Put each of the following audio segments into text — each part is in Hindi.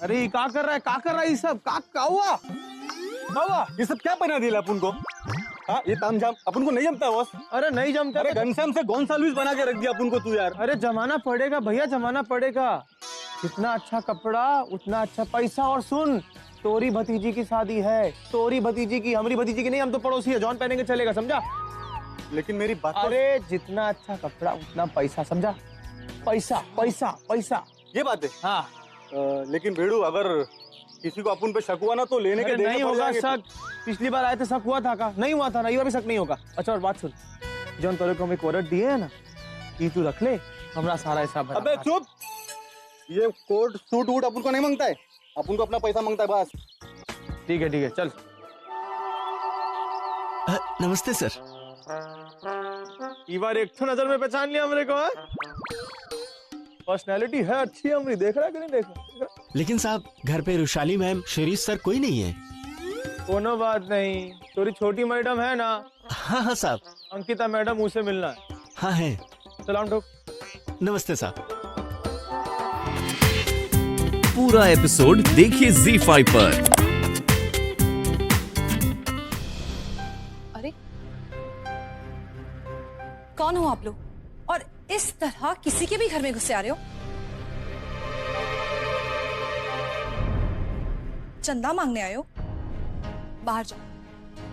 अरे का कर रहा है, का कर रहा है ये सब, का हुआ? ये सब क्या बना दिया अपन को? हाँ, ये तामझाम अपन को नहीं जमता बॉस। अरे नहीं जमता। अरे घनश्याम से गोंसाल्विस बना के रख दिया अपन को तू यार। अरे जमाना पड़ेगा भैया, जमाना पड़ेगा। जितना अच्छा कपड़ा उतना अच्छा पैसा। और सुन, तोरी भतीजी की शादी है, तोरी भतीजी की, हमारी भतीजी की नहीं, हम तो पड़ोसी है, जॉन पहनेंगे चलेगा, समझा? लेकिन मेरी बात तो... अरे जितना अच्छा कपड़ा उतना पैसा, समझा? पैसा पैसा पैसा, ये बात है। हाँ। लेकिन बेड़ू, अगर किसी को अपन पे शक हुआ ना तो लेने के देने नहीं पड़ होगा जाएंगे। शक। पिछली बार आए थे शक हुआ था का? नहीं हुआ था ना, ये बार भी शक नहीं होगा। अच्छा और बात सुन, जॉन तोरे को हमें कोरट दिए है ना, ये तू रख ले, हमारा सारा हिसाब। अबे चुप, ये कोट सूट वूट अपन को नहीं मांगता है, अपन को अपना पैसा मांगता है बस। ठीक है चल। नमस्ते सर। ये बार एक तो नजर में पहचान लिया हमरे को। पर्सनैलिटी है अच्छी हमारी, देख रहा है कि नहीं देख रहा? लेकिन साहब, घर पे रुशाली मैम, शिरीष सर कोई नहीं है। कोनो बात नहीं, थोड़ी छोटी मैडम है ना। हाँ साहब। अंकिता मैडम, उसे मिलना है। हाँ है। सलाम ठोक। नमस्ते साहब। पूरा एपिसोड देखिए ZEE5 पर। अरे कौन हो आप लोग, और इस तरह किसी के भी घर में घुसे आ रहे हो? चंदा मांगने आए हो? बाहर जाओ,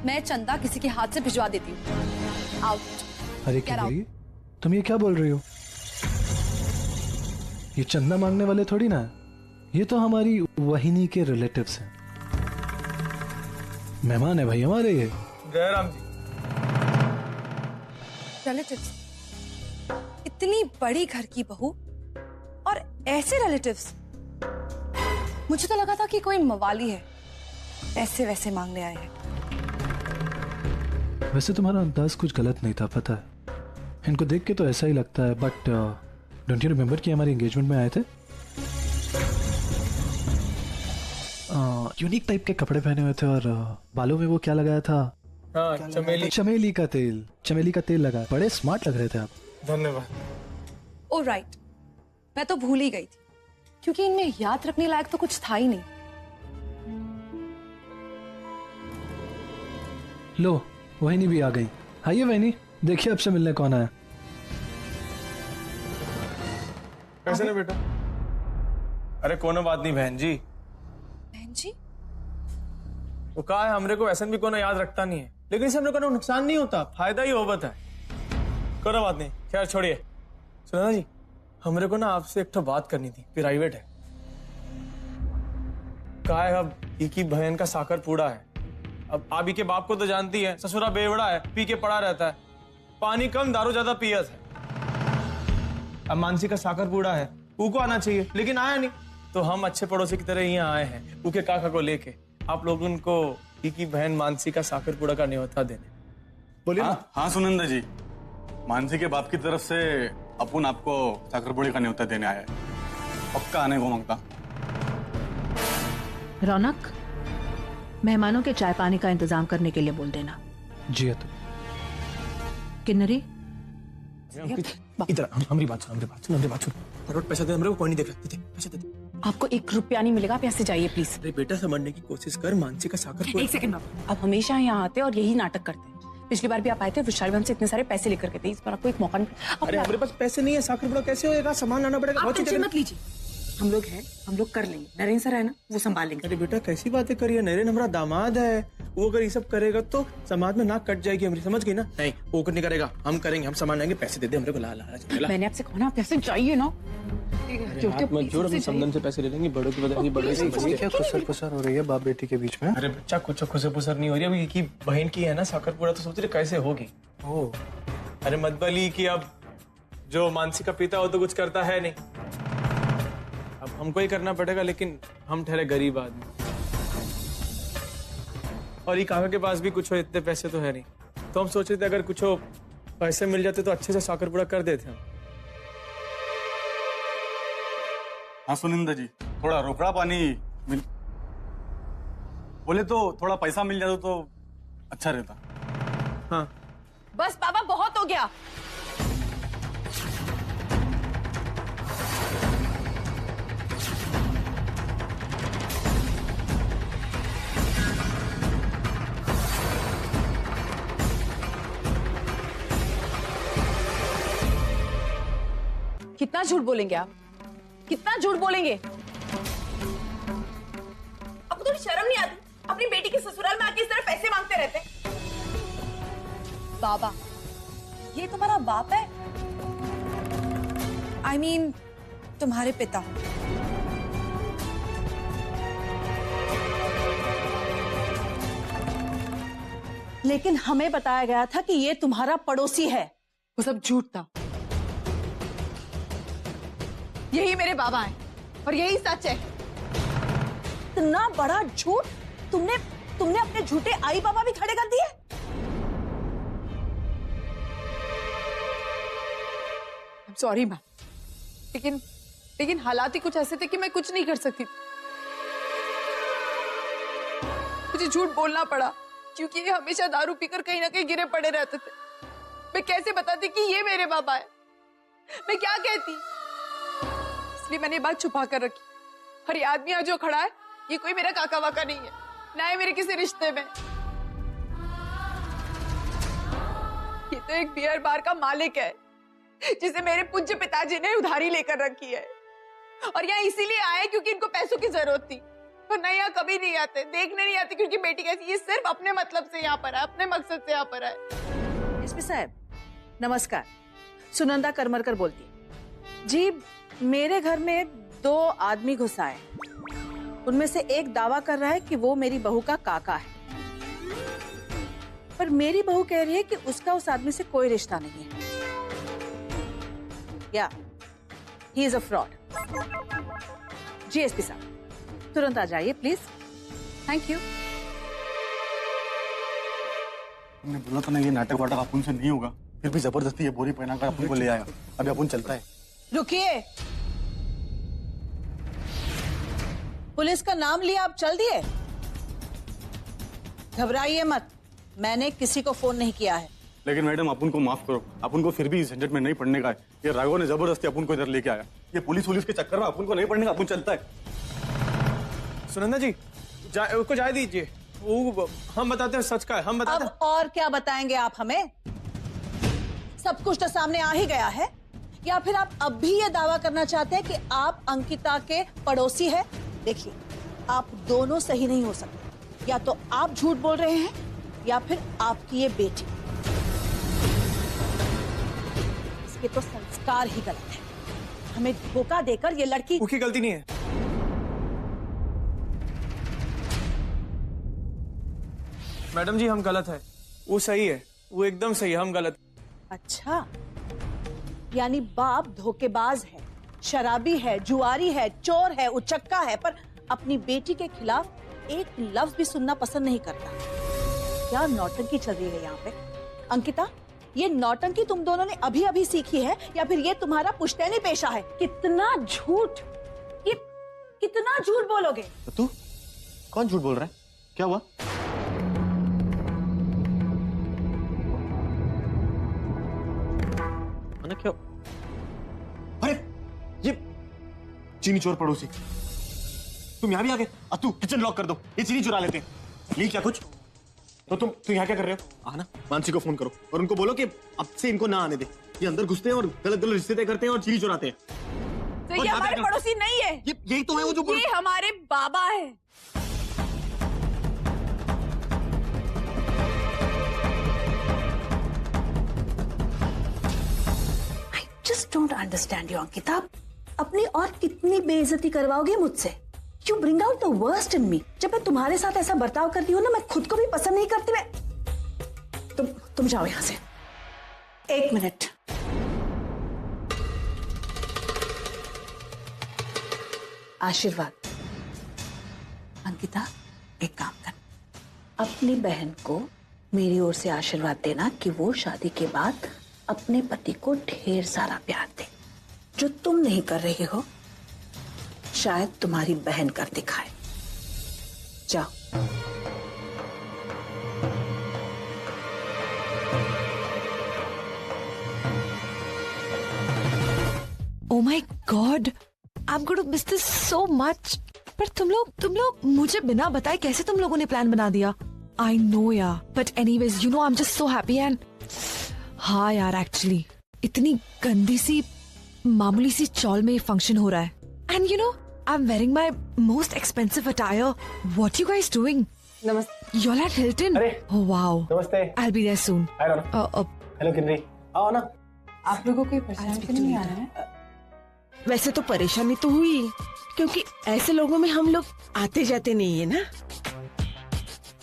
मैं चंदा किसी के हाथ से भिजवा देती हूँ। आउट। अरे क्या तुम ये क्या बोल रही हो? ये चंदा मांगने वाले थोड़ी ना, ये तो हमारी वहिनी के रिलेटिव्स हैं, मेहमान है भाई हमारे ये। जयराम जी। रिलेटिव्स? इतनी बड़ी घर की बहू और ऐसे रिलेटिव्स? मुझे तो लगा था कि कोई मवाली है, ऐसे वैसे मांगने आए हैं। वैसे तुम्हारा अंदाज कुछ गलत नहीं था, पता है। इनको देख के तो ऐसा ही लगता है, बट डोंट यू रिमेम्बर कि हमारे एंगेजमेंट में आए थे? यूनिक टाइप के कपड़े पहने हुए थे और बालों में वो क्या लगाया था? हाँ, चमेली का तेल, चमेली का तेल लगा। बड़े स्मार्ट लग रहे थे आप। धन्यवाद। ओ राइट, मैं तो भूल ही गई थी, क्योंकि इनमें याद रखने लायक तो कुछ था ही नहीं। लो, वहिनी भी आ गई। आइए वहिनी, देखिए आपसे मिलने कौन आया। कैसे ना बेटा? अरे कोनो बात नहीं बहन जी। बहन जी? वो कहा है, हमरे को ऐसा भी कोनो याद रखता नहीं है, लेकिन इससे हमरे को नुकसान नहीं होता, फायदा ही होता है। कोनो बात नहीं, खैर छोड़िए। सुना जी, हमरे को ना आपसे एक तो बात करनी थी, प्राइवेट है। कहा है अब ई की बहन का साकर पूड़ा है। अब आबी के बाप को तो जानती है, ससुरा बेवड़ा है, पी के पड़ा रहता है, पानी कम दारू ज्यादा पियत है। अब मानसी का साकर पूड़ा है, ऊको आना चाहिए, लेकिन आया नहीं। तो हम अच्छे पड़ोसी की तरह यहाँ आए हैं, ऊके काका को लेके, आप लोगों को ई की बहन मानसी का साकर पूड़ा का न्योता देने। बोलिए। हाँ सुनंदा जी, मानसी के बाप की तरफ से अपन आपको साकरपुड़ी का न्योता देने आया है, पक्का आने को मांगता। रौनक, मेहमानों के चाय पानी का इंतजाम करने के लिए बोल देना। जी तो किन्नरी, इधर हमारी बात सुन। फटाफट पैसा दे, हमरे को कोई नहीं देख रहा। दे पैसा दे। आपको 1 रुपया नहीं मिलेगा, आप यहाँ से जाइए प्लीज। अरे बेटा, समझने की कोशिश कर, मानसी का साकर पूड़ा। 1 सेकंड बाबू, आप हमेशा यहाँ आते और यही नाटक करते हैं। पिछली बार भी आप आए थे, विशाल हमसे इतने सारे पैसे लेकर के थे, इस बार आपको एक मौका नहीं। अरे हमारे पास पैसे नहीं है, साकर पूड़ा कैसे होएगा? सामान लाना पड़ेगा। आप टेंशन मत लीजिए, हम लोग हैं, हम लोग कर लेंगे। नरेंद्र सर है ना, वो संभाल लेंगे। अरे बेटा कैसी बातें करिए, नरेन हमारा दामाद है, वो अगर ये सब करेगा तो समाज में नाक कट जाएगी हमारी, समझ गई ना? नहीं, वो कुछ नहीं करेगा, हम करेंगे, हम सामान लाएंगे, पैसे दे दे हमरे को। ला मैंने आपसे कहा ना, आप पैसे चाहिए ना। मत जोड़, हम समदन से पैसे ले लेंगे, बड़ों की बताएंगे, बड़े से। क्या खुसर हो रही है बाप बेटी के बीच में? अरे बच्चा, कुछ खुसर पुसर नहीं हो रही, अभी की बहन की है ना साकर पूड़ा, तो सोच रहे कैसे होगी। ओ, अरे मत बली कि अब जो मानसी का पिता हो तो कुछ करता है नहीं, अब हमको ही करना पड़ेगा, लेकिन हम ठहरे गरीब आदमी, और ये काका के पास भी कुछ हो इतने पैसे तो है नहीं, तो हम सोच रहे थे अगर कुछ हो पैसे मिल जाते तो अच्छे से साकर पूड़ा कर देते हम। हाँ सुनिंदा जी, थोड़ा रोकड़ा पानी मिल बोले तो थोड़ा पैसा मिल जाता तो अच्छा रहता। हाँ बस बाबा, बहुत हो गया। कितना झूठ बोलेंगे आप? कितना झूठ बोलेंगे? आपको थोड़ी शर्म नहीं आती? अपनी बेटी के ससुराल में आके इस तरह पैसे मांगते रहते? बाबा, ये तुम्हारा बाप है? I mean, तुम्हारे पिता। लेकिन हमें बताया गया था कि ये तुम्हारा पड़ोसी है। वो सब झूठ था। यही मेरे बाबा हैं और यही सच है। इतना बड़ा झूठ तुमने अपने झूठे आई बाबा भी खड़े कर दिए। सॉरी मैम, लेकिन हालात ही कुछ ऐसे थे कि मैं कुछ नहीं कर सकती। मुझे झूठ बोलना पड़ा क्योंकि ये हमेशा दारू पीकर कहीं ना कहीं गिरे पड़े रहते थे। मैं कैसे बताती कि ये मेरे बाबा है? मैं क्या कहती? इसलिए मैंने ये बात छुपा कर रखी। और ये आदमी आज जो खड़ा है, ये कोई मेरा काका वाका नहीं है, ना है मेरे किसी रिश्ते में। ये तो एक बियर बार का मालिक है जिसे मेरे पूज्य पिताजी ने उधारी लेकर रखी है, और यहाँ इसीलिए आए क्योंकि इनको पैसों की जरूरत थी। वरना यहाँ कभी नहीं आते, देखने नहीं आते, क्योंकि बेटी कैसी, ये सिर्फ अपने मतलब से यहाँ पर है, अपने मकसद से यहाँ पर है। एसपी साहब नमस्कार, सुनंदा करमरकर बोलती है जी। मेरे घर में 2 आदमी घुस आए, उनमें से एक दावा कर रहा है कि वो मेरी बहू का काका है, पर मेरी बहू कह रही है कि उसका उस आदमी से कोई रिश्ता नहीं है। या ही इज अ फ्रॉड। जी एसपी साहब तुरंत आ जाइए प्लीज। Thank you. हमने बोला था ना ये नाटक वाटक अपन से नहीं होगा, फिर भी जबरदस्ती ये बोरी पहनाकर अपन को ले आया। अभी अपन चलता है। रुकिए, पुलिस का नाम लिया आप चल दिए? घबराइए मत, मैंने किसी को फोन नहीं किया है। लेकिन मैडम अपन को माफ करो, अपन को फिर भी इस झंझट में नहीं पड़ने का है। ये राघव ने जबरदस्ती अपन को इधर लेके आया। ये पुलिस के चक्कर में अपन को नहीं पड़ने का, अपन चलता है। सुनंदा जी, उसको जाए दीजिए, वो हम बताते हैं सच का है, हम बताते हैं। अब और क्या बताएंगे आप हमें? सब कुछ तो सामने आ ही गया है। या फिर आप अब भी ये दावा करना चाहते हैं कि आप अंकिता के पड़ोसी हैं? देखिए, आप दोनों सही नहीं हो सकते। या तो आप झूठ बोल रहे हैं या फिर आपकी ये बेटी। इसके तो संस्कार ही गलत है। हमें धोखा देकर ये लड़की। उसकी गलती नहीं है। मैडम जी, हम गलत है, वो सही है, वो एकदम सही है, हम गलत। अच्छा, यानी बाप धोखेबाज है, शराबी है, जुआरी है, चोर है, उचक्का है, पर अपनी बेटी के खिलाफ एक लफ्ज भी सुनना पसंद नहीं करता। क्या नौटंकी चल रही है यहाँ पे? अंकिता, ये नौटंकी तुम दोनों ने अभी अभी सीखी है या फिर ये तुम्हारा पुश्तैनी पेशा है? कितना झूठ, ये कितना झूठ बोलोगे? तो तू कौन झूठ बोल रहा है? क्या हुआ? क्यों? अरे ये चीनी चोर पड़ोसी, तुम यहाँ भी आ गए? तू किचन लॉक कर दो, ये चीनी चुरा लेते हैं। ली क्या कुछ? तो तुम यहाँ क्या कर रहे हो? आना, मानसी को फोन करो और उनको बोलो कि अब से इनको ना आने दे। ये अंदर घुसते हैं और गलत गलत रिश्ते तय करते हैं और चीनी चुराते हैं। तो ये हमारे पड़ोसी नहीं है, यही तो है वो जो ये हमारे बाबा है। Just don't understand you, Ankita. अपनी और कितनी बेइज्जती करवाओगे मुझसे? You bring out the worst in me। जब मैं तुम्हारे साथ ऐसा बर्ताव करती हूँ ना, मैं खुद को भी पसंद नहीं करती। मैं तुम जाओ यहाँ से। 1 मिनट। आशीर्वाद। अंकिता, एक काम कर, अपनी बहन को मेरी ओर से आशीर्वाद देना कि वो शादी के बाद अपने पति को ढेर सारा प्यार दे। जो तुम नहीं कर रही हो, शायद तुम्हारी बहन कर दिखाए। जाओ। Oh my God, I'm going to miss this so much. पर तुम लोग मुझे बिना बताए कैसे तुम लोगों ने प्लान बना दिया? I know यार, but anyways, you know I'm just so happy and हाँ यार, एक्चुअली इतनी गंदी सी मामूली सी चॉल में फंक्शन हो रहा है and you know I am wearing my most expensive attire. What you guys doing? नमस्ते. You're at Hilton? अरे. Oh wow. नमस्ते. I'll be there soon. हाय रोना. हेलो किन्नरी. आओ ना. आप लोगों को कोई परेशानी नहीं आ रहा है? वैसे तो परेशानी तो हुई क्योंकि ऐसे लोगों में हम लोग आते जाते नहीं है ना.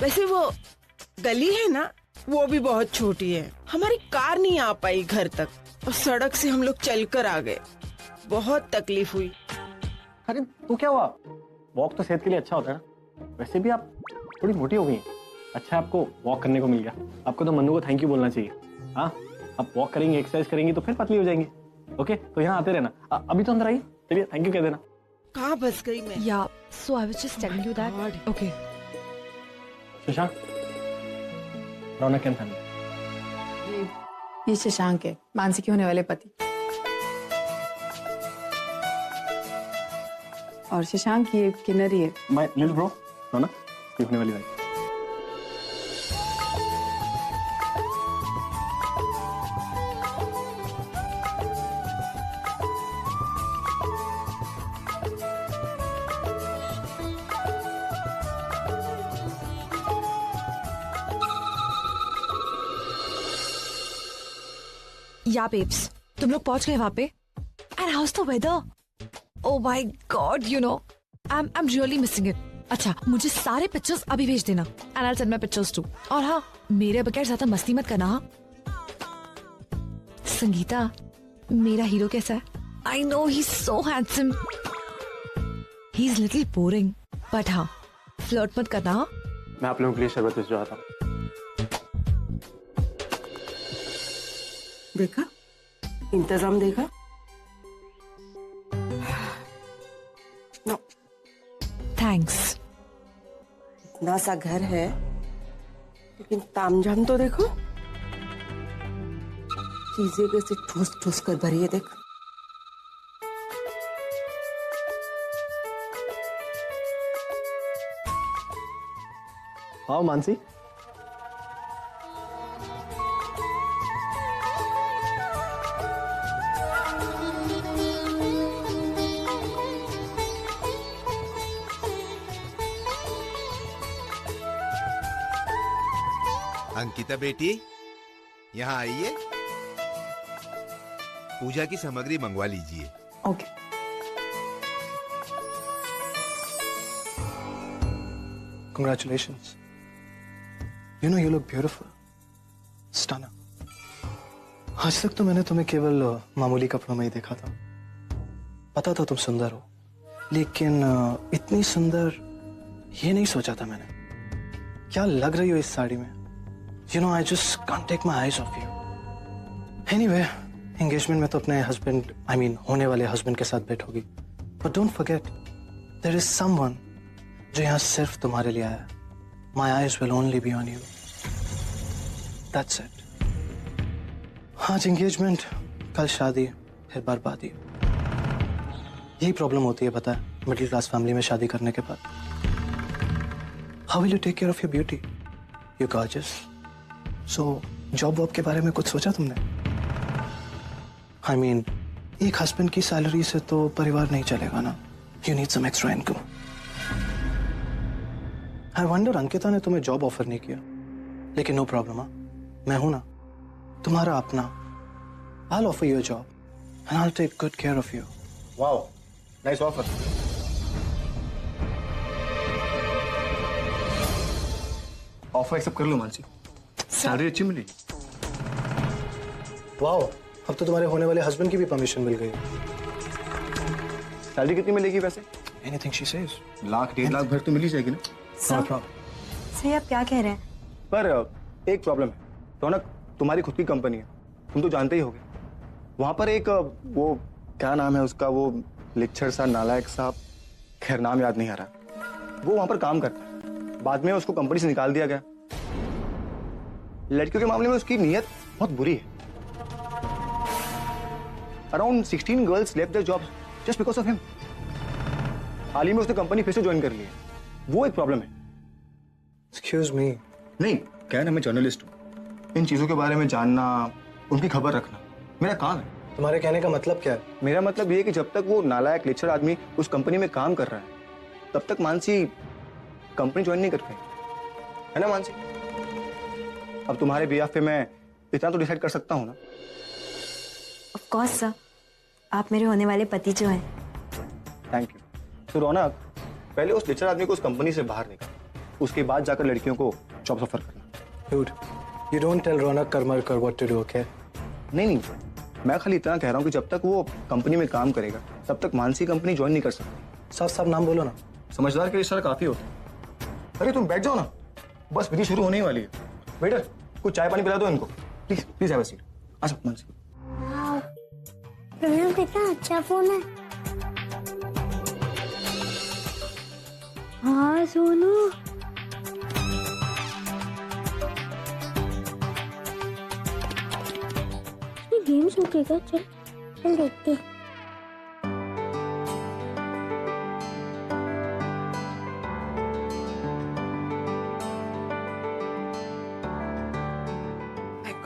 वैसे वो गली है ना, वो भी बहुत छोटी है. हमारी कार नहीं आ पाई घर तक और सड़क से हम लोग चलकर आ गए. बहुत तकलीफ हुई. अरे तू क्या हुआ? वॉक तो सेहत के लिए अच्छा होता है ना. वैसे भी आप थोड़ी मोटी हो गई हैं. अच्छा आपको वॉक करने को मिल गया. आपको तो मन्नू को थैंक यू बोलना चाहिए. हाँ, आप वॉक करेंगे, एक्सरसाइज करेंगी तो फिर पतली हो जाएंगी. ओके, तो यहाँ आते रहना. अभी तो अंदर आइए. चलिए थैंक यू कह देना. कहाँ फंस गई मैं? Yeah. So I was just telling you that. Okay. Shashank, Raunak and family. ये शशांक है, मानसी के होने वाले पति. और शशांक ये किन्नरी है. माय लिटिल ब्रो, रौनक की होने वाली वाइफ. Yeah, babes. तुम लोग पहुंच गए वहाँ पे? And how's the weather? Oh my God, you know, I'm really missing it. अच्छा, मुझे सारे पिक्चर्स अभी भेज देना. And I'll send my pictures too. और हाँ, मेरे बगैर ज्यादा मस्ती मत करना. हाँ? संगीता, मेरा हीरो कैसा है? I know he's so handsome. He's little boring. But हाँ, फ्लर्ट मत करना. हाँ? मैं आप लोगों के लिए शरबत भिजवाता हूँ. देखा, इंतजाम देखा. No, Thanks. इतना सा घर है लेकिन तामझाम तो देखो. चीजें कैसे ठूस ठूस कर भरी है. देख, हाँ मानसी. अंकिता बेटी, यहाँ आइए. पूजा की सामग्री मंगवा लीजिए. Okay. Congratulations. You know you look beautiful. Stunner. आज तक तो मैंने तुम्हें केवल मामूली कपड़ों में ही देखा था. पता था तुम सुंदर हो, लेकिन इतनी सुंदर ये नहीं सोचा था मैंने. क्या लग रही हो इस साड़ी में. You know, I just can't take my eyes off you. Anyway, engagement में तो अपने husband, I mean, होने वाले husband के साथ बैठोगी. But don't forget, there is someone जो यहाँ सिर्फ तुम्हारे लिए आया. My eyes will only be on you. That's it. आज engagement, कल शादी, फिर बर्बादी. यही प्रॉब्लम होती है पता है, मिडिल क्लास फैमिली में शादी करने के बाद. How will you take care of your beauty? You're gorgeous. So, job वॉब के बारे में कुछ सोचा तुमने? I mean, एक हस्बैंड की सैलरी से तो परिवार नहीं चलेगा ना. You need some extra income. I wonder Ankita ने तुम्हें जॉब ऑफर नहीं किया. लेकिन नो प्रॉब्लम. मैं हूं ना, तुम्हारा अपना. I'll offer you a job and I'll take good care of you. Wow, nice offer. Offer accept कर लो मानसी. सैलरी अच्छी मिली. वाओ, अब तो तुम्हारे होने वाले हस्बैंड की भी परमिशन मिल गई. सैलरी कितनी मिलेगी वैसे? Anything she says. Lakh 1.5 lakh भर तो मिल ही जाएगी ना. सही आप क्या कह रहे हैं? पर एक प्रॉब्लम है. रौनक, तुम्हारी खुद की कंपनी है, तुम तो जानते ही होगे. वहां पर एक वो क्या नाम है उसका, वो लिक्चर सा नालायक साहब, खैर नाम याद नहीं आ रहा, वो वहां पर काम करता है. बाद में उसको कंपनी से निकाल दिया गया. लड़कियों के मामले में उसकी नीयत बहुत बुरी है. Around 16 girls left there jobs just because of him. हाल ही में उसने कंपनी फिर से ज्वाइन कर ली है. वो एक प्रॉब्लम है. Excuse me. नहीं, क्या है ना, मैं जर्नलिस्ट हूँ. इन चीजों के बारे में जानना, उनकी खबर रखना मेरा काम है. तुम्हारे कहने का मतलब क्या है? मेरा मतलब ये है कि जब तक वो नालायक लेक्चर आदमी उस कंपनी में काम कर रहा है तब तक मानसी कंपनी ज्वाइन नहीं कर पाई, है ना मानसी? अब तुम्हारे बिहाफ पे मैं इतना तो डिसाइड कर सकता हूँ ना। ऑफ कोर्स सर, आप मेरे होने वाले पति जो हैं। Thank you. तो रौनक, पहले उस लेक्चर आदमी को उस कंपनी से बाहर निकाल, उसके बाद जाकर लड़कियों को जॉब ऑफर करना। Dude, you don't tell Raunak Karmarkar what to do, okay? नहीं, मैं खाली इतना कह रहा हूँ कि जब तक वो कंपनी में काम करेगा तब तक मानसी कंपनी ज्वाइन नहीं कर सकती। साफ साफ नाम बोलो ना। समझदार के लिए इशारा काफी होता है। अरे तुम बैठ जाओ ना, बस विधि शुरू होने ही वाली है। वेटर, कुछ चाय पानी पिला दो इनको, please please have a seat. आ जाओ मानसी। कितना अच्छा फोन है। हाँ सोनू, गेम छूटेगा। चल चल देखते हैं।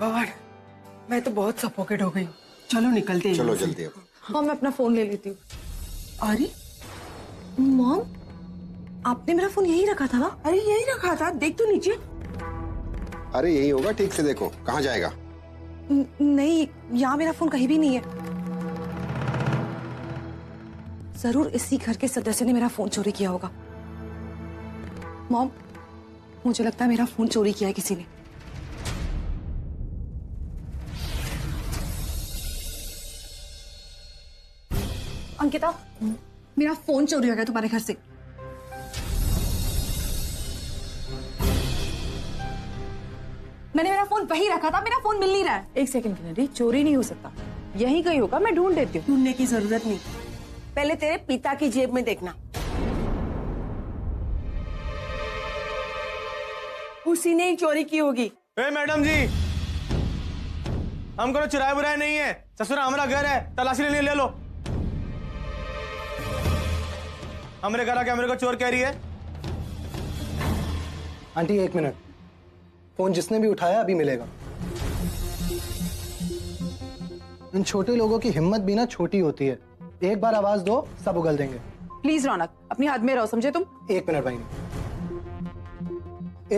गॉड, मैं तो बहुत सफोकेट हो गई हूँ। चलो निकलते हैं। चलो यहाँ से। जल्दी अब। हाँ, मैं अपना फोन ले लेती हूँ। अरे मॉम, आपने मेरा फोन यही रखा था ना? अरे यही रखा था, देख तो नीचे। अरे यही होगा, ठीक से देखो कहाँ जाएगा। नहीं, यहाँ मेरा फोन कहीं भी नहीं है। जरूर इसी घर के सदस्य ने मेरा फोन चोरी किया होगा। मॉम, मुझे लगता है मेरा फोन चोरी किया है किसी ने। अंकिता, मेरा फोन चोरी हो गया तुम्हारे घर से। मैंने मेरा फोन वहीं रखा था, मेरा फोन मिल नहीं रहा है। एक सेकंड किन्नरी, चोरी नहीं हो सकता, यहीं कहीं होगा, मैं ढूंढ देती हूँ। ढूंढने की जरूरत नहीं, पहले तेरे पिता की जेब में देखना, उसी ने ही चोरी की होगी। ए मैडम जी, हम कोनो चुराए बुराए नहीं है, ससुरा हमारा घर है, तलाशी लेने ले लो। हमारे घर आके हमारे को चोर कह रही है। आंटी एक मिनट, फोन जिसने भी उठाया अभी मिलेगा। इन छोटे लोगों की हिम्मत भी ना छोटी होती है, एक बार आवाज दो सब उगल देंगे। प्लीज रौनक, अपनी हद में रहो, समझे तुम? एक मिनट भाई,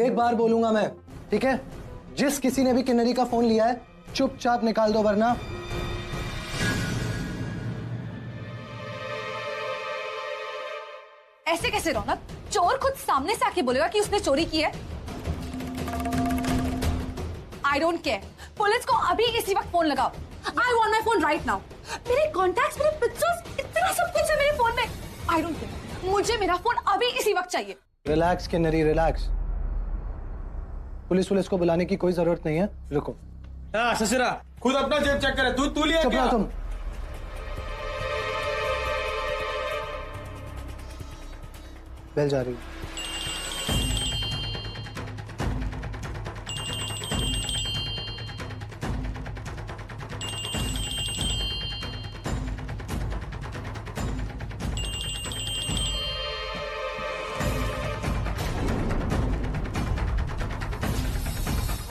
एक बार बोलूंगा मैं, ठीक है? जिस किसी ने भी किन्नरी का फोन लिया है चुपचाप निकाल दो, वरना ऐसे कैसे रौनक? चोर खुद सामने से आके बोलेगा कि उसने चोरी की है। आई डोंट केयर, पुलिस को अभी इसी वक्त फोन लगाओ। I want my phone right now. मेरे कॉन्टैक्ट्स, मेरे पिक्चर्स, इतना सब कुछ है मेरे फोन में। आई डोंट केयर, मुझे मेरा फोन अभी इसी वक्त चाहिए। Relax Kinnari, relax. पुलिस को बुलाने की कोई जरूरत नहीं है, रुको। हाँ ससुरा, खुद अपना जेब चेक करे। तू लिया चुप क्या? रहो तुम। बेल जा रही है।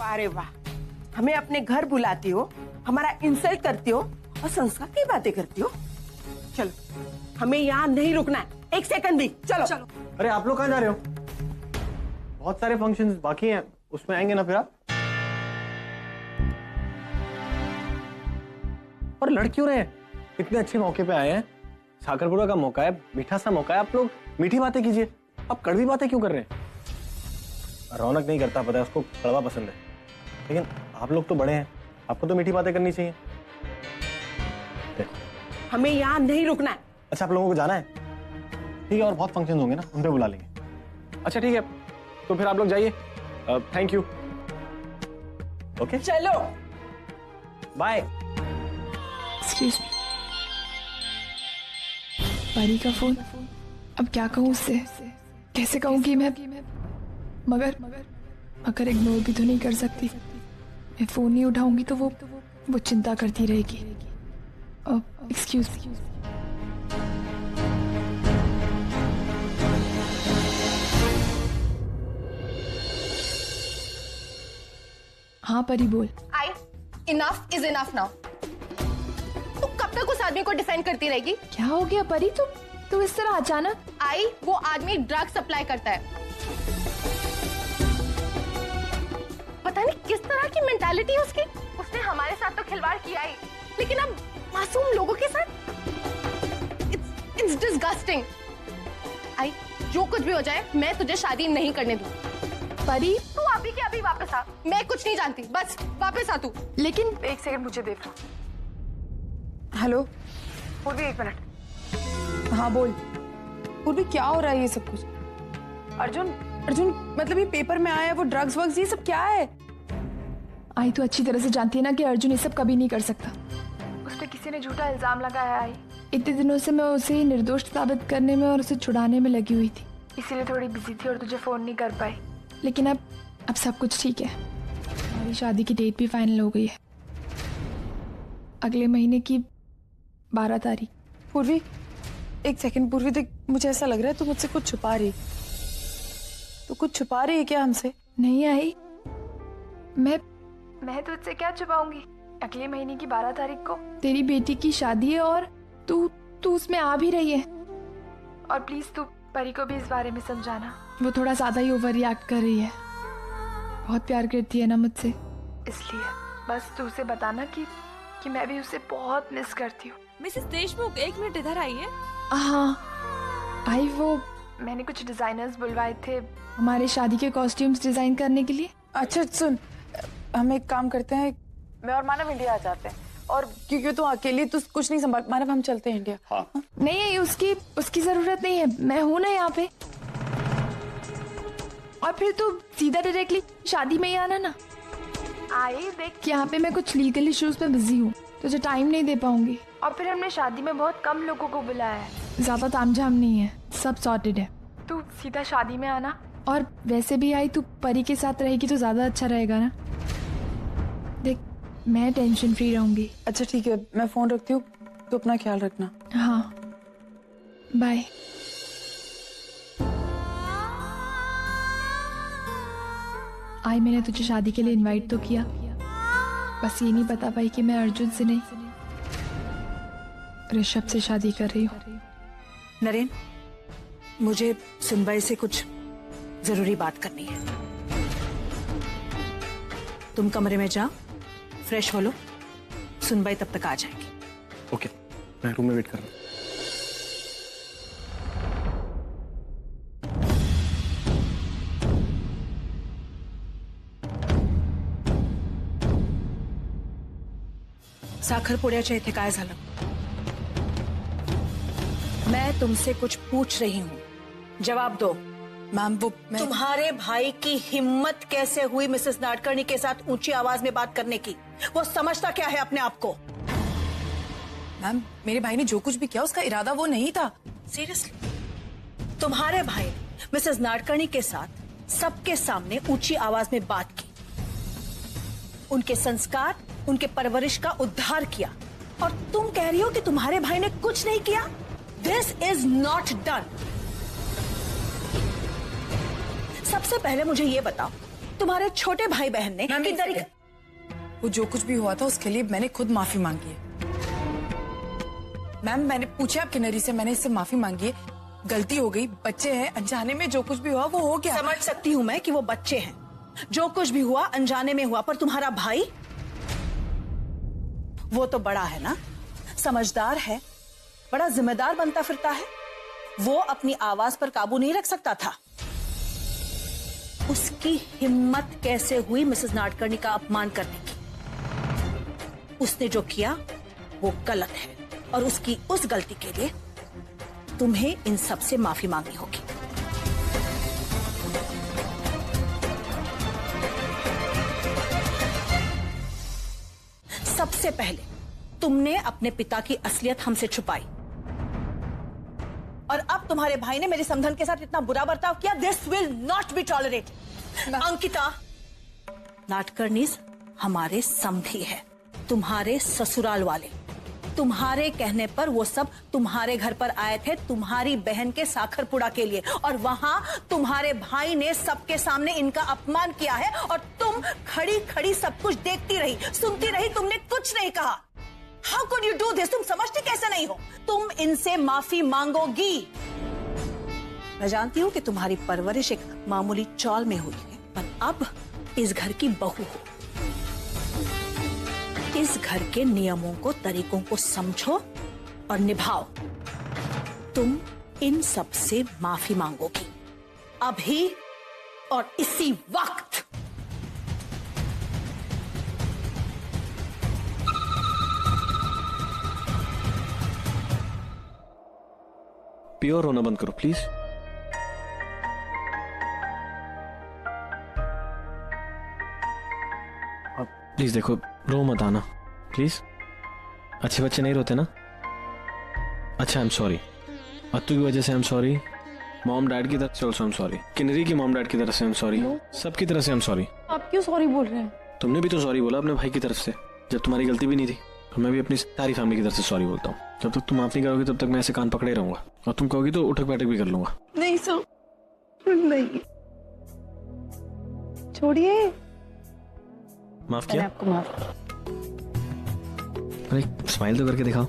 अरे वाह, हमें अपने घर बुलाती हो, हमारा इंसल्ट करती हो और संस्कार की बातें करती हो। चलो, हमें यहाँ नहीं रुकना है एक सेकंड भी। चलो चलो। अरे आप लोग कहाँ जा रहे हो? बहुत सारे फंक्शंस बाकी हैं, उसमें आएंगे ना फिर आप? और लड़ क्यों रहे हैं? इतने अच्छे मौके पे आए हैं, साकरपुरा का मौका है, मीठा सा मौका है, आप लोग मीठी बातें कीजिए। आप कड़वी बातें क्यों कर रहे हैं? रौनक नहीं करता, पता है उसको कड़वा पसंद है, लेकिन आप लोग तो बड़े हैं, आपको तो मीठी बातें करनी चाहिए। हमें यहाँ नहीं रुकना है। अच्छा, आप लोगों को जाना है? ठीक है, और बहुत फंक्शन होंगे ना, उन पे बुला लेंगे। अच्छा ठीक है, तो फिर आप लोग जाइए। Thank you. ओके, चलो बाय। एक्सक्यूज मी, परी का फोन। अब क्या कहूँ उससे? कैसे कहूँ कि मैं मगर इग्नोर भी तो नहीं कर सकती। मैं फोन नहीं उठाऊंगी तो वो चिंता करती रहेगी। Excuse me. हाँ परी बोल। Enough is enough now. आदमी को डिफेंड करती रहेगी? क्या हो गया परी, तू इस तरह अचानक? आई, वो आदमी ड्रग सप्लाई करता है। पता नहीं किस तरह की मेंटालिटी है उसकी। उसने हमारे साथ तो खिलवाड़ किया ही, लेकिन अब मासूम लोगों के साथ। It's disgusting। आई, जो कुछ भी हो जाए मैं तुझे शादी नहीं करने दूँ। परी, तू अभी के अभी वापस आ, मैं कुछ नहीं जानती, बस वापस आ तू। लेकिन एक सेकंड मुझे देख लो। हेलो पूर्वी, एक मिनट। हाँ बोल। पूर्वी, क्या हो रहा है ये सब कुछ? अर्जुन मतलब ये पेपर में आया है वो ड्रग्स वग्स ये सब क्या है? आई तो अच्छी तरह से जानती है ना कि अर्जुन ये सब कभी नहीं कर सकता। उस पर किसी ने झूठा इल्जाम लगाया। आई, इतने दिनों से मैं उसे निर्दोष साबित करने में और उसे छुड़ाने में लगी हुई थी, इसीलिए थोड़ी बिजी थी और तुझे फोन नहीं कर पाई। लेकिन अब सब कुछ ठीक है। हमारी शादी की डेट भी फाइनल हो गई है, अगले महीने की 12 तारीख। पूर्वी, एक सेकंड। पूर्वी देख, मुझे ऐसा लग रहा है तू मुझसे कुछ छुपा रही। तो कुछ छुपा रही है क्या हमसे? नहीं आई, मैं तुझसे क्या छुपाऊंगी। अगले महीने की 12 तारीख को तेरी बेटी की शादी है और तू उसमें आ भी रही है। और प्लीज तू परी को भी इस बारे में समझाना, वो थोड़ा ज्यादा ही ओवर रिएक्ट कर रही है। बहुत प्यार करती है ना मुझसे, इसलिए बस तू उसे बताना कि मैं भी उसे बहुत मिस करती हूँ। मिसेस देशमुख, एक मिनट इधर आइए। हाँ आई, वो मैंने कुछ डिजाइनर्स बुलवाए थे हमारे शादी के कॉस्ट्यूम्स डिजाइन करने के लिए। अच्छा सुन, हम एक काम करते हैं, मैं और मानव इंडिया आ जाते हैं, और क्योंकि तू अकेली तू कुछ नहीं संभाल। मानव, हम चलते हैं इंडिया। हाँ। नहीं, उसकी जरूरत नहीं है, मैं हूं ना यहाँ पे। और फिर तू सीधा डायरेक्टली शादी में ही आना ना। आई देख, यहाँ पे मैं कुछ लीगल इश्यूज पे बिजी हूँ, तुझे टाइम नहीं दे पाऊंगी। और फिर हमने शादी में बहुत कम लोगों को बुलाया है, ज्यादा तामझाम नहीं है, सब सॉर्टेड है। तू सीधा शादी में आना। और वैसे भी आई, तू परी के साथ रहेगी तो ज्यादा अच्छा रहेगा ना। देख, मैं टेंशन फ्री रहूंगी। अच्छा ठीक है, मैं फोन रखती हूँ, तो अपना ख्याल रखना। हाँ, बाय। आई, मैंने तुझे शादी के लिए इनवाइट तो किया, बस ये नहीं बता पाई कि मैं अर्जुन से नहीं ऋषभ से शादी कर रही हूँ। नरेन, मुझे सुनबाई से कुछ जरूरी बात करनी है। तुम कमरे में जाओ, फ्रेश हो लो, सुनबाई तब तक आ जाएगी। ओके, मैं रूम में वेट कर रहा हूँ। साखरपुड्याच्या इथे काय झालं? मैं तुमसे कुछ पूछ रही हूँ, जवाब दो। मैम, वो तुम्हारे भाई की हिम्मत कैसे हुई मिसेस नाडकर्णी के साथ ऊंची आवाज में बात करने की? वो समझता क्या है अपने आप को? मैम, मेरे भाई ने जो कुछ भी किया उसका इरादा वो नहीं था। सीरियसली? तुम्हारे भाई ने मिसेस नाडकर्णी के साथ सबके सामने ऊंची आवाज में बात की, उनके संस्कार, उनके परवरिश का उद्धार किया, और तुम कह रही हो कि तुम्हारे भाई ने कुछ नहीं किया? This is not done. सबसे पहले मुझे ये बताओ, तुम्हारे छोटे भाई बहन ने किधर? वो जो कुछ भी हुआ था उसके लिए मैंने खुद माफी मांगी है। मैम, मैंने पूछा आपके नरी से, मैंने इससे माफी मांगी है। गलती हो गई, बच्चे हैं, अनजाने में जो कुछ भी हुआ वो हो गया। समझ सकती हूँ मैं कि वो बच्चे हैं, जो कुछ भी हुआ अनजाने में हुआ, पर तुम्हारा भाई, वो तो बड़ा है ना, समझदार है, बड़ा जिम्मेदार बनता फिरता है। वो अपनी आवाज पर काबू नहीं रख सकता था। उसकी हिम्मत कैसे हुई मिसेस नाडकर्णी का अपमान करने की? उसने जो किया वो गलत है, और उसकी उस गलती के लिए तुम्हें इन सब से माफी मांगनी होगी। सबसे पहले तुमने अपने पिता की असलियत हमसे छुपाई, और अब तुम्हारे भाई ने मेरी समधन के साथ इतना बुरा बर्ताव किया। This will not be tolerated. Ankita, Nadkarnis हमारे समधी है, तुम्हारे ससुराल वाले। तुम्हारे कहने पर वो सब तुम्हारे घर पर आए थे तुम्हारी बहन के साखरपुड़ा के लिए, और वहां तुम्हारे भाई ने सबके सामने इनका अपमान किया है, और तुम खड़ी खड़ी सब कुछ देखती रही, सुनती रही, तुमने कुछ नहीं कहा। How could you do this? तुम समझती कैसे नहीं हो? तुम इनसे माफी मांगोगी। मैं जानती हूँ कि तुम्हारी परवरिश एक मामूली चौल में हुई है, पर अब इस घर की बहू हो। इस घर के नियमों को, तरीकों को समझो और निभाओ। तुम इन सब से माफी मांगोगी अभी और इसी वक्त। प्योर होना बंद करो प्लीज। प्लीज देखो, रो मत आना प्लीज। अच्छे बच्चे नहीं रोते ना। अच्छा, आई एम सॉरी। अत्तू की वजह से I am sorry. Mom dad की तरफ से also I am sorry. Kinnari की मॉम डैड की तरफ से आई एम सॉरी। सबकी तरफ से आई एम सॉरी। आप क्यों सॉरी बोल रहे हैं? तुमने भी तो सॉरी बोला अपने भाई की तरफ से, जब तुम्हारी गलती भी नहीं थी। तो मैं भी अपनी सारी फैमिली की तरफ से सॉरी बोलता हूँ। जब तक तुम माफ नहीं करोगे तब तक मैं ऐसे कान पकड़े रहूंगा, और तुम कहोगी तो उठक बैठक भी कर लूंगा। नहीं सर, नहीं, छोड़िए। माफ किया? आपको माफ। अरे स्माइल तो करके दिखाओ,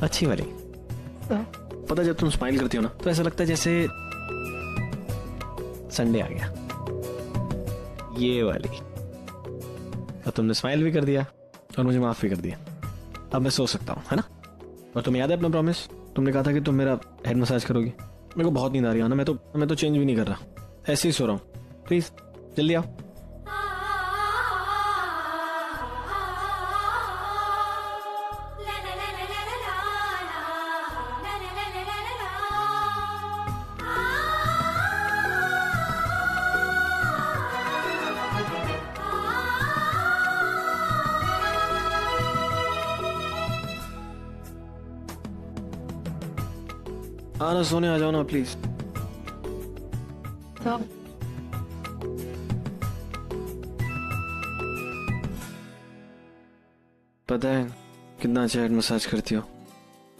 अच्छी वाली। पता जब तुम स्माइल करती हो ना तो ऐसा लगता है जैसे संडे आ गया। ये वाली। और तुमने स्माइल भी कर दिया और मुझे माफ भी कर दिया। अब मैं सो सकता हूँ, है ना? और तुम्हें याद है अपना प्रॉमिस? तुमने कहा था कि तुम मेरा हेड मसाज करोगी। मेरे को बहुत नींद आ रही है ना, मैं तो चेंज भी नहीं कर रहा, ऐसे ही सो रहा हूँ। प्लीज जल्दी आओ। आना, सोने आ जाओ ना प्लीज। पता है कितना अच्छा हेड मसाज करती हो,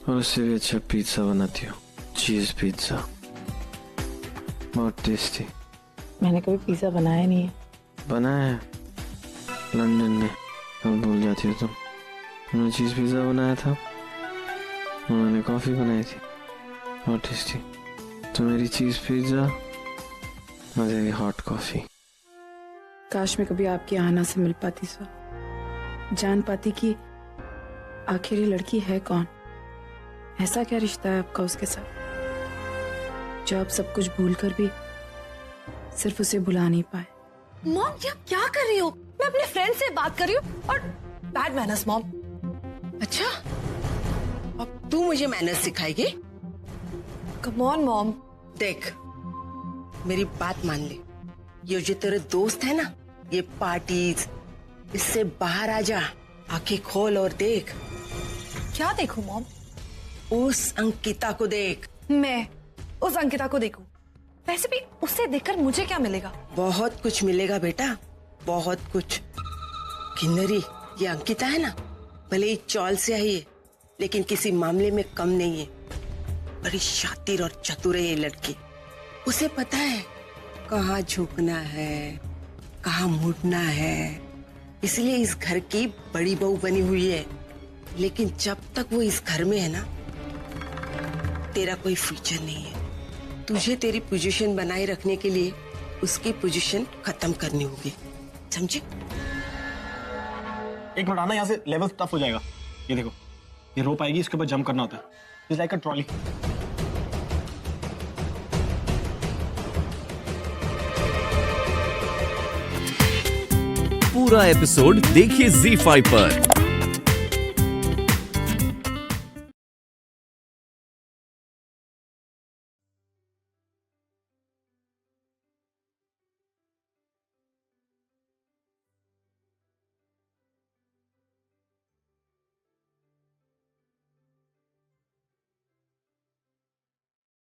और उससे भी अच्छा पिज्जा बनाती हो। चीज पिज्जा बहुत टेस्टी। मैंने कभी पिज्जा बनाया नहीं है। बनाया है लंदन में। कब भूल जाती हो तुम? मैंने चीज पिज्जा बनाया था और मैंने कॉफी बनाई थी, बहुत टेस्टी। तो मेरी चीज पिज्जा, मेरी हॉट कॉफी। काश मैं कभी आपके आना से मिल पाती सर, जान पाती कि आखिर ये लड़की है कौन, ऐसा क्या रिश्ता है आपका उसके साथ, जो आप सब कुछ भूलकर भी सिर्फ उसे भुला नहीं पाए। मॉम, ये आप क्या कर रही हो? मैं अपने फ्रेंड से बात कर रही हूँ और बैड मैनर्स मॉम। अच्छा, अब तू मुझे मैनर्स सिखाएगी? Come on mom. देख, मेरी बात मान ले। ये जो तेरे दोस्त है ना, ये पार्टीज, इससे बाहर आ जा। आंखें खोल और देख। क्या देखूं मॉम? उस अंकिता को देख। मैं उस अंकिता को देखूं? वैसे भी उसे देखकर मुझे क्या मिलेगा? बहुत कुछ मिलेगा बेटा, बहुत कुछ। किन्नरी, ये अंकिता है ना, भले ही चौल से आई है लेकिन किसी मामले में कम नहीं है। बड़ी शातिर और चतुर है ये लड़की। उसे पता है कहाँ झुकना है, कहाँ मुड़ना है, इसलिए इस घर की बड़ी बहू बनी हुई है। लेकिन जब तक वो इस घर में है ना, तेरा कोई फ्यूचर नहीं है। तुझे तेरी पोजीशन बनाए रखने के लिए उसकी पोजीशन खत्म करनी होगी, समझे? एक मिनट आना, यहाँ से लेवल टफ हो जाएगा। ये देखो, ये रोप आएगी, इसके ऊपर जंप करना होता है। It's like a trolley. पूरा एपिसोड देखिए ZEE5 पर।